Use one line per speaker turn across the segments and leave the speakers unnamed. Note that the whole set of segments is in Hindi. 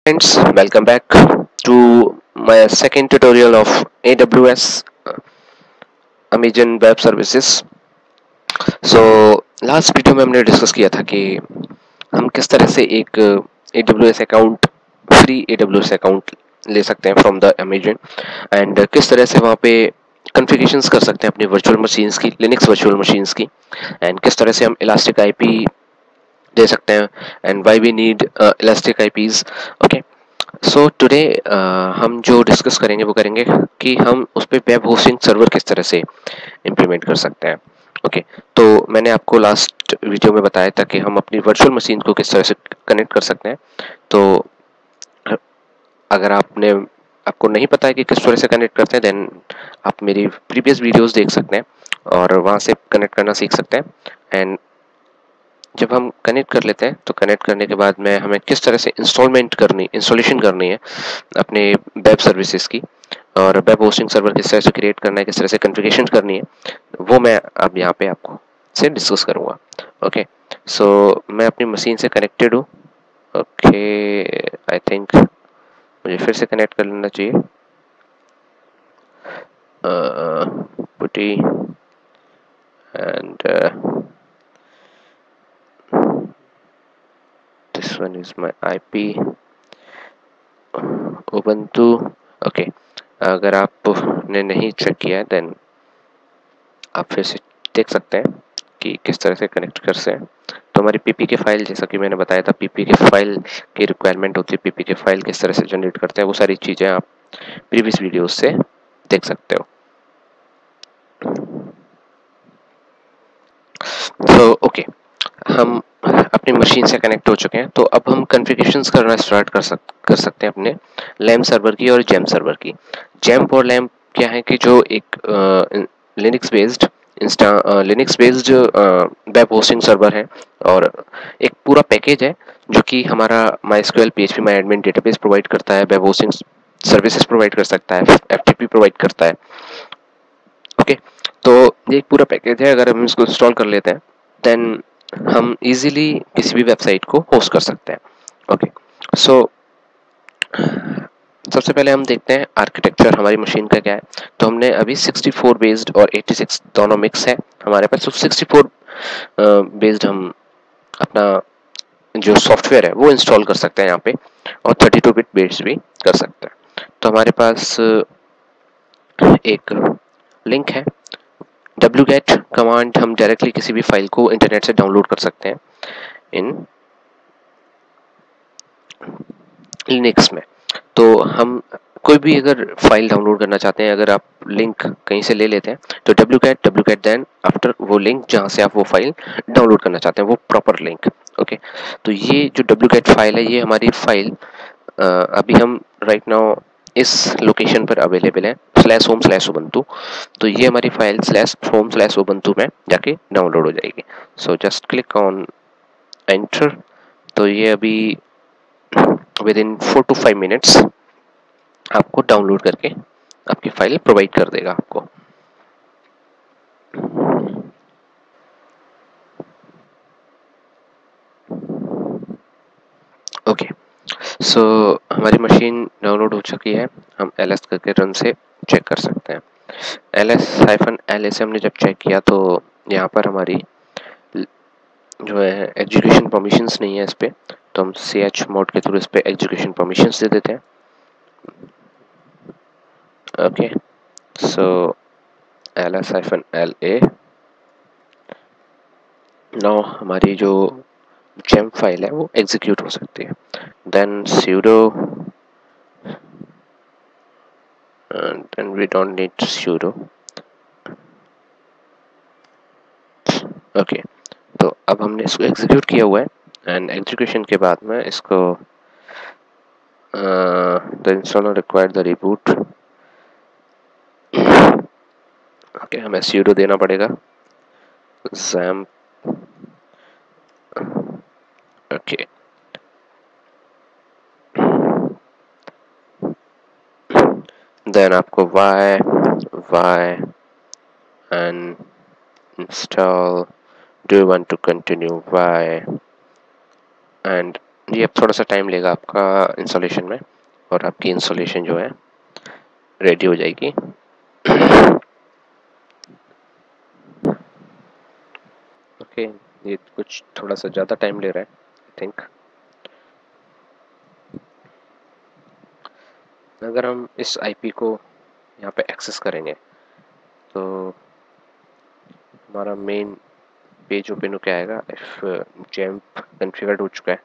Friends, welcome back to my second tutorial of AWS Amazon Web Services. So last video में हमने डिस्कस किया था कि हम किस तरह से एक AWS account free AWS account ले सकते हैं फ्रॉम द Amazon एंड किस तरह से वहाँ पे कॉन्फ़िगरेशंस कर सकते हैं अपनी वर्चुअल मशीन्स की, लिनक्स वर्चुअल मशीन्स की, एंड किस तरह से हम इलास्टिक आईपी दे सकते हैं and why we need elastic IPs. Okay, so today हम जो डिस्कस करेंगे वो करेंगे कि हम उस पर वेब होस्टिंग सर्वर किस तरह से इम्प्लीमेंट कर सकते हैं. ओके, तो मैंने आपको लास्ट वीडियो में बताया था कि हम अपनी वर्चुअल मशीन को किस तरह से कनेक्ट कर सकते हैं. तो अगर आपको नहीं पता है कि किस तरह से कनेक्ट करते हैं, देन आप मेरी प्रीवियस वीडियोस देख सकते हैं और वहाँ से कनेक्ट करना सीख सकते हैं. एंड जब हम कनेक्ट कर लेते हैं तो कनेक्ट करने के बाद में हमें किस तरह से इंस्टॉलेशन करनी है अपने वेब सर्विसेज की, और वेब होस्टिंग सर्वर किस तरह से क्रिएट करना है, किस तरह से कॉन्फ़िगरेशन करनी है, वो मैं अब यहाँ पे आपको से डिस्कस करूँगा. ओके, सो मैं अपनी मशीन से कनेक्टेड हूँ. ओके, आई थिंक मुझे फिर से कनेक्ट कर लेना चाहिए. PuTTY and this one is my IP Ubuntu. Okay, अगर आपने नहीं चेक किया है देन आप फिर से देख सकते हैं कि किस तरह से कनेक्ट कर सकते हैं. तो हमारी पीपी के फाइल, जैसा कि मैंने बताया था, पीपी के फाइल की रिक्वायरमेंट होती है. पीपी के फाइल किस तरह से जनरेट करते हैं वो सारी चीज़ें आप प्रीवियस वीडियोस से देख सकते हो. तो ओके, हम अपनी मशीन से कनेक्ट हो चुके हैं. तो अब हम कॉन्फ़िगरेशंस करना स्टार्ट कर सकते हैं अपने लैम्प सर्वर की और जेम सर्वर की. जेम और लैम्प क्या है कि जो एक Linux based web hosting server है, और एक पूरा पैकेज है जो कि हमारा MySQL PHP MyAdmin database provide करता है, वेब होस्टिंग सर्विसेज प्रोवाइड कर सकता है, FTP प्रोवाइड करता है. ओके, तो ये एक पूरा पैकेज है. अगर हम इसको इंस्टॉल कर लेते हैं देन हम इजीली किसी भी वेबसाइट को होस्ट कर सकते हैं. ओके, सो सबसे पहले हम देखते हैं आर्किटेक्चर हमारी मशीन का क्या है. तो हमने अभी 64 बेस्ड और 86 दोनों मिक्स है हमारे पास. तो 64 बेस्ड हम अपना जो सॉफ्टवेयर है वो इंस्टॉल कर सकते हैं यहाँ पे, और 32 बिट बेस्ड भी कर सकते हैं. तो हमारे पास एक लिंक है wget कमांड. हम डायरेक्टली किसी भी फाइल को इंटरनेट से डाउनलोड कर सकते हैं इन लिनक्स में. तो हम कोई भी अगर फाइल डाउनलोड करना चाहते हैं, अगर आप लिंक कहीं से ले लेते हैं तो wget देन आफ्टर वो लिंक जहां से आप वो फाइल डाउनलोड करना चाहते हैं, वो प्रॉपर लिंक. ओके, तो ये जो wget फाइल है, ये हमारी फाइल अभी हम राइट नाउ इस लोकेशन पर अवेलेबल है, /home/ubuntu. तो ये हमारी फाइल /home/ubuntu में जाके डाउनलोड हो जाएगी. So just click on enter. तो ये अभी विद इन 4 to 5 मिनट्स आपको डाउनलोड करके आपकी फाइल प्रोवाइड कर देगा आपको. ओके, सो हमारी मशीन डाउनलोड हो चुकी है. हम ls करके रन से चेक कर सकते हैं. ls-la से हमने जब चेक किया तो यहाँ पर हमारी जो है एग्जीक्यूशन परमिशंस नहीं है इस पे. तो हम chmod के थ्रू इस पे एग्जीक्यूशन परमिशंस दे देते हैं. ओके, सो ls-la नाउ हमारी जो जेम फाइल है वो एग्जीक्यूट हो सकती है. Then sudo and we don't need sudo. Okay, तो अब हमने इसको एग्जीक्यूट किया हुआ है, एंड एग्जीक्यूशन के बाद में इसको the installer required the reboot. Okay, हमें sudo देना पड़ेगा. XAMPP. ओके, देन आपको y and install. Do you want to continue y and ये अब थोड़ा सा टाइम लेगा आपका इंस्टॉलेशन में, और आपकी इंस्टॉलेशन जो है रेडी हो जाएगी। ओके, ये कुछ थोड़ा सा ज़्यादा टाइम ले रहा है आई थिंक। अगर हम इस आईपी को यहाँ पे एक्सेस करेंगे तो हमारा मेन पेज ओपन होकर आएगा। इफ जैम्प कॉन्फ़िगर्ड हो चुका है।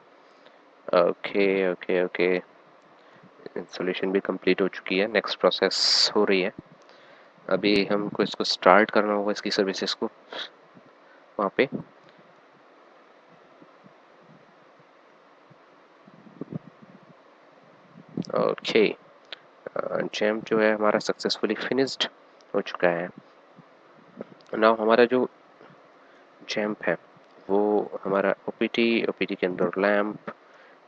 ओके ओके ओके, इंस्टॉलेशन भी कंप्लीट हो चुकी है, नेक्स्ट प्रोसेस हो रही है। अभी हमको इसको स्टार्ट करना होगा, इसकी सर्विसेज को वहाँ पे। ओके, जैम्प जो है हमारा सक्सेसफुली फिनिश्ड हो चुका है। नाउ हमारा जो जैम्प है वो हमारा ओपीटी के अंदर लैम्प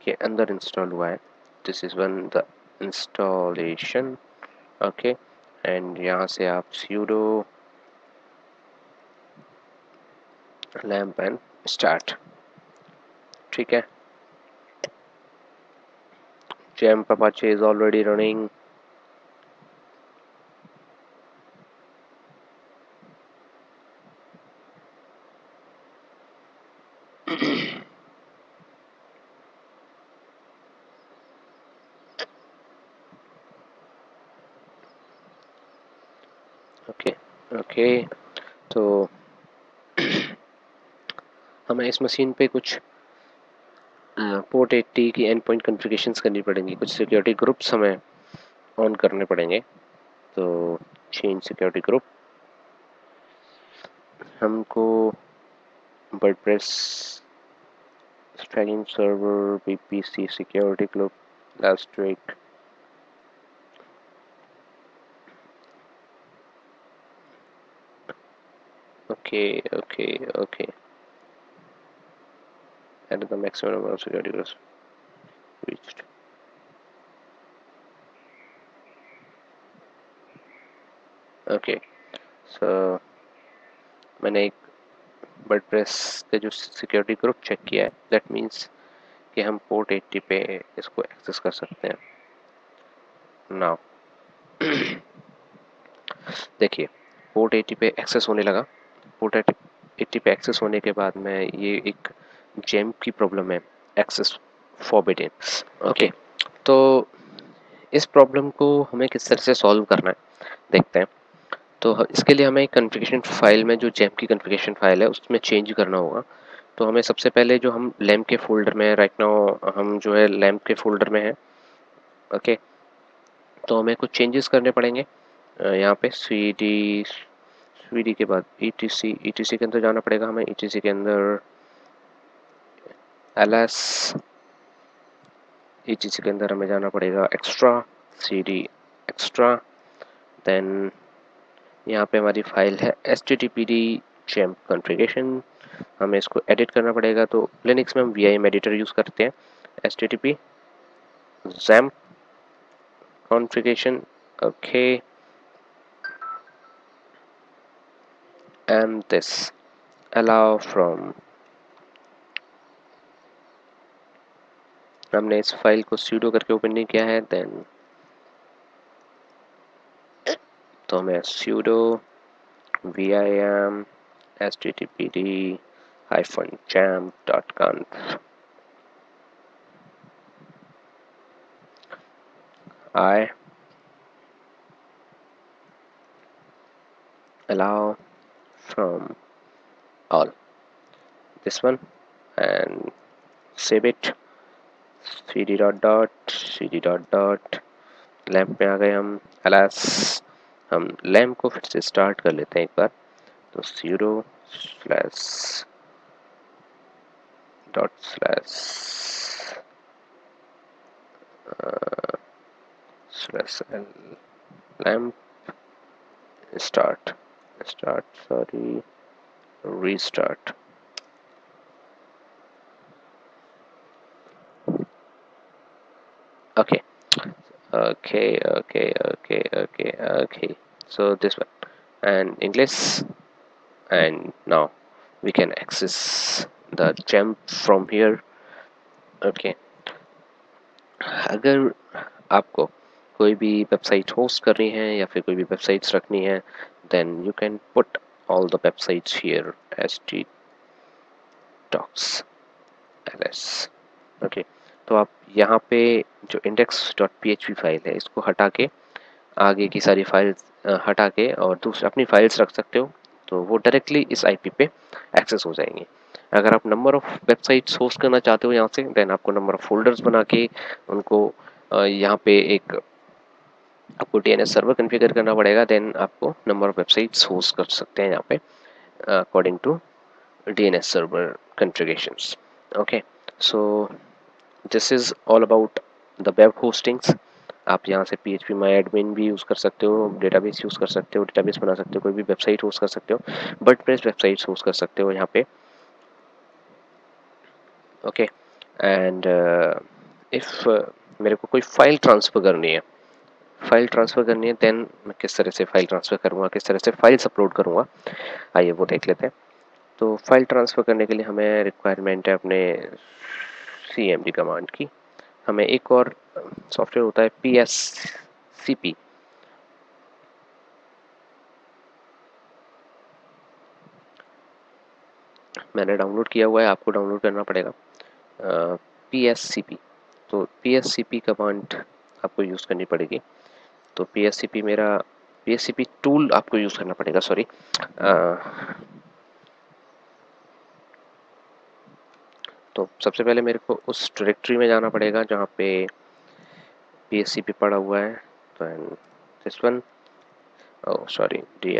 के अंदर इंस्टॉल हुआ है। This is one the installation. Okay, and यहाँ से आप sudo लैम्प एंड स्टार्ट, ठीक है। XAMPP Apache is already running. Okay okay, तो हमें इस मशीन पे कुछ पोर्ट 80 की एंड पॉइंट कॉन्फ़िगरेशंस करनी पड़ेंगी, कुछ सिक्योरिटी ग्रुप्स हमें ऑन करने पड़ेंगे। तो चेंज सिक्योरिटी ग्रुप, हमको WordPress tracking server VPC security group asterisk okay, and the maximum number of security groups reached. Okay, so मैंने एक वर्डप्रेस का जो सिक्योरिटी ग्रुप चेक किया है, दैट मीन्स कि हम पोर्ट 80 पे इसको एक्सेस कर सकते हैं। नाउ देखिए, पोर्ट 80 पे एक्सेस होने लगा। पोर्ट 80 पे एक्सेस होने के बाद में ये एक जेम की प्रॉब्लम है, एक्सेस फॉरबिडन। ओके, तो इस प्रॉब्लम को हमें किस तरह से सॉल्व करना है देखते हैं। तो इसके लिए हमें कॉन्फ़िगरेशन फाइल में जो जेम की कॉन्फ़िगरेशन फाइल है उसमें चेंज करना होगा। तो हमें सबसे पहले जो हम लैम्प के फोल्डर में राइट नाउ, हम जो है लैम्प के फोल्डर में है। ओके, तो हमें कुछ चेंजेस करने पड़ेंगे। यहाँ पे सी डी के बाद ईटीसी के अंदर जाना पड़ेगा हमें। ईटीसी के अंदर एलएस, ईटीसी के अंदर हमें जाना पड़ेगा extra, C D extra. Then यहाँ पे हमारी फाइल है httpd जैम्प कॉन्फ़िगरेशन, हमें इसको एडिट करना पड़ेगा। तो लिनक्स में हम vim एडिटर यूज़ करते हैं। http XAMPP configuration, okay, and this allow from, हमने इस फाइल को sudo करके ओपन नहीं किया है। देन तो हमें sudo vim httpd -jamp.conf I allow from all, this one, and save it। cd lamp में आ गए हम। अलास, हम लैम्प को फिर से स्टार्ट कर लेते हैं एक बार। तो sudo /l lamp restart। okay okay, so this one and English, and now we can access the gem from here। okay, अगर आपको कोई भी वेबसाइट होस्ट करनी है या फिर कोई भी वेबसाइट्स रखनी है, then you can put all the websites here H T docs ls। Okay, तो आप यहाँ पे जो index.php फाइल है इसको हटा के आगे की सारी फाइल्स हटा के और दूसरी अपनी फाइल्स रख सकते हो, तो वो डायरेक्टली इस आईपी पे एक्सेस हो जाएंगी। अगर आप नंबर ऑफ वेबसाइट्स होस्ट करना चाहते हो यहाँ से, देन आपको नंबर ऑफ फोल्डर्स बना के उनको यहाँ पे एक आपको डीएनएस सर्वर कॉन्फ़िगर करना पड़ेगा, देन आपको नंबर ऑफ वेबसाइट्स होस्ट कर सकते हैं यहाँ पे according to DNS server configurations. Okay, so this is all about the web hostings. आप यहाँ से PHP माई एडमिन भी यूज़ कर सकते हो, डेटाबेस यूज़ कर सकते हो, डेटाबेस बना सकते हो, कोई भी वेबसाइट होस्ट कर सकते हो, वर्डप्रेस वेबसाइट्स होस्ट कर सकते हो यहाँ पे। ओके, एंड इफ़ मेरे को कोई फाइल ट्रांसफ़र करनी है, देन मैं किस तरह से फाइल ट्रांसफ़र करूँगा, किस तरह से फाइल्स अपलोड करूँगा, आइए वो देख लेते हैं। तो फाइल ट्रांसफ़र करने के लिए हमें रिक्वायरमेंट है अपने cmd कमांड की। हमें एक और सॉफ्टवेयर होता है PSCP, मैंने डाउनलोड किया हुआ है, आपको डाउनलोड करना पड़ेगा PSCP। तो PSCP कमांड आपको यूज़ करनी पड़ेगी। तो PSCP टूल आपको यूज़ करना पड़ेगा, सॉरी। तो सबसे पहले मेरे को उस डायरेक्टरी में जाना पड़ेगा जहाँ पे PSCP पड़ा हुआ है। तो दिस वन, सॉरी, dir,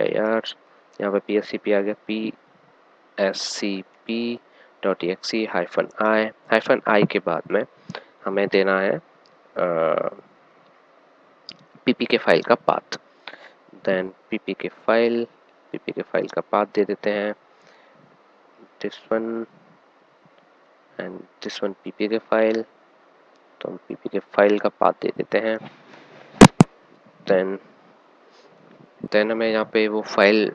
यहाँ पे PSCP आ गया, PSCP.exe -i के बाद में हमें देना है PPK फाइल का पाथ। देन PPK फाइल का पाथ दे देते हैं, this one and this one PPK file. तो हम PPK फाइल का पाथ दे देते हैं। देन हमें यहाँ पे वो फाइल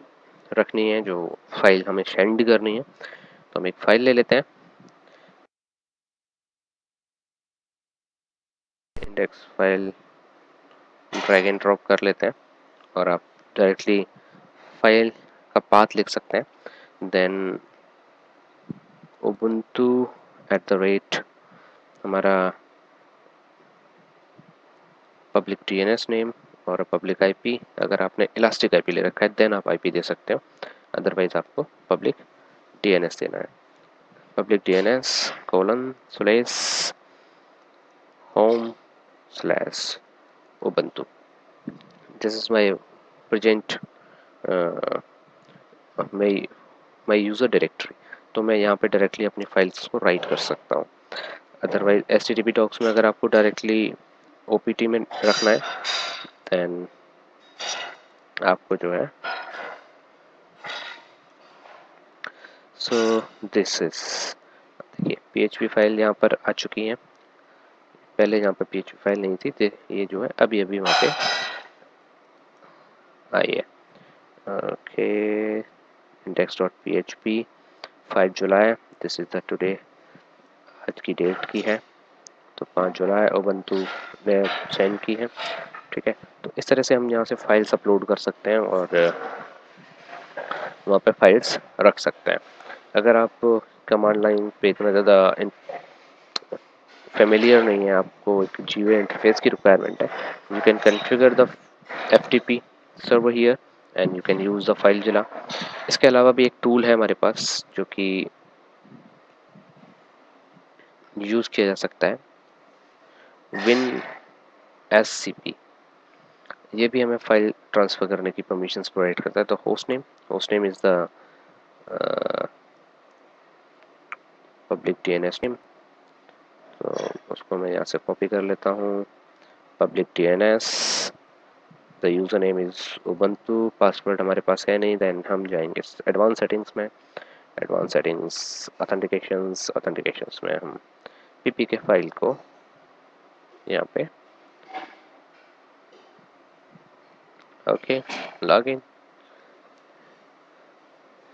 रखनी है जो फाइल हमें सेंड करनी है। तो हम एक फाइल ले लेते हैं, index file drag and drop कर लेते हैं और आप डायरेक्टली फाइल का पाथ लिख सकते हैं। देन ubuntu @ हमारा पब्लिक DNS नेम और पब्लिक IP। अगर आपने इलास्टिक IP ले रखा है देन आप IP दे सकते हो, अदरवाइज आपको पब्लिक DNS देना है। Public DNS :home/ubuntu। This is my present my user directory. तो मैं यहाँ पे डायरेक्टली अपनी फाइल्स को राइट कर सकता हूँ। अदरवाइज HTTP डॉक्स में अगर आपको डायरेक्टली OPT में रखना है देन आपको जो है दिस इज, देखिए PHP फाइल यहाँ पर आ चुकी है। पहले यहाँ पर PHP फाइल नहीं थी, तो ये जो है अभी अभी वहाँ पे आई है। Okay, index.php 5 July, this is the today, आज की डेट की है, तो 5 जुलाई ubuntu ने सेंड की है। ठीक है, तो इस तरह से हम यहाँ से फाइल्स अपलोड कर सकते हैं और वहाँ पे फाइल्स रख सकते हैं। अगर आप कमांड लाइन पे इतना ज़्यादा फेमिलियर नहीं है, आपको एक GUI इंटरफेस की रिक्वायरमेंट है, you can configure the FTP server here and you can use the FileZilla. इसके अलावा भी एक टूल है हमारे पास जो कि यूज़ किया जा सकता है, WinSCP। ये भी हमें फाइल ट्रांसफ़र करने की परमिशंस प्रोवाइड करता है। तो host name is the public DNS name. तो उसको मैं यहाँ से कॉपी कर लेता हूँ, public DNS, the user name is ubuntu, password हमारे पास है नहीं। देन हम जाएंगे एडवांस सेटिंग्स में, एडवांस सेटिंग्स ऑथेंटिकेशंस में हम PPK फाइल को यहाँ पे okay login,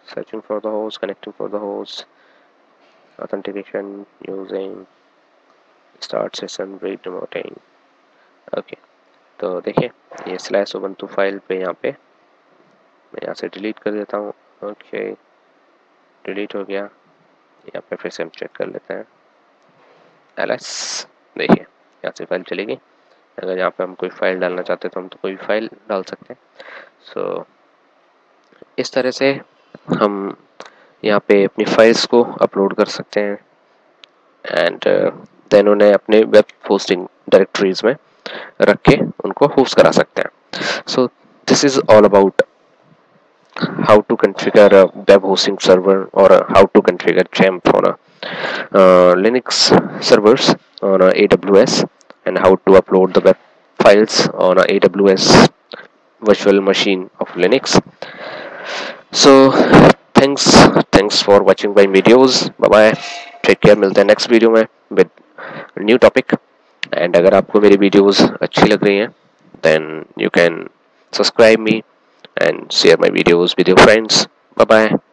searching for the host, connecting for the host, authentication using start session read remoting. Okay, तो देखिए ये स्लैश उबंटू फाइल पे यहाँ पे मैं यहाँ से डिलीट कर देता हूँ। ओके, डिलीट हो गया। यहाँ पे फिर से हम चेक कर लेते हैं एलएस। देखिए यहाँ से फाइल चलेगी। अगर यहाँ पे हम कोई फाइल डालना चाहते हैं तो हम तो कोई भी फाइल डाल सकते हैं। सो इस तरह से हम यहाँ पे अपनी फाइल्स को अपलोड कर सकते हैं एंड देन उन्हें अपने वेब होस्टिंग डायरेक्टरीज में रख के उनको होस्ट करा सकते हैं। सो this is all about how to configure a web hosting server or how to configure XAMPP on a Linux servers on a AWS, and how to upload the web files on a AWS virtual machine of Linux. So thanks for watching my videos. Bye bye, take care, मिलते हैं next video में with new topic. And अगर आपको मेरी videos अच्छी लग रही हैं then you can subscribe me and share my videos with your friends. Bye bye.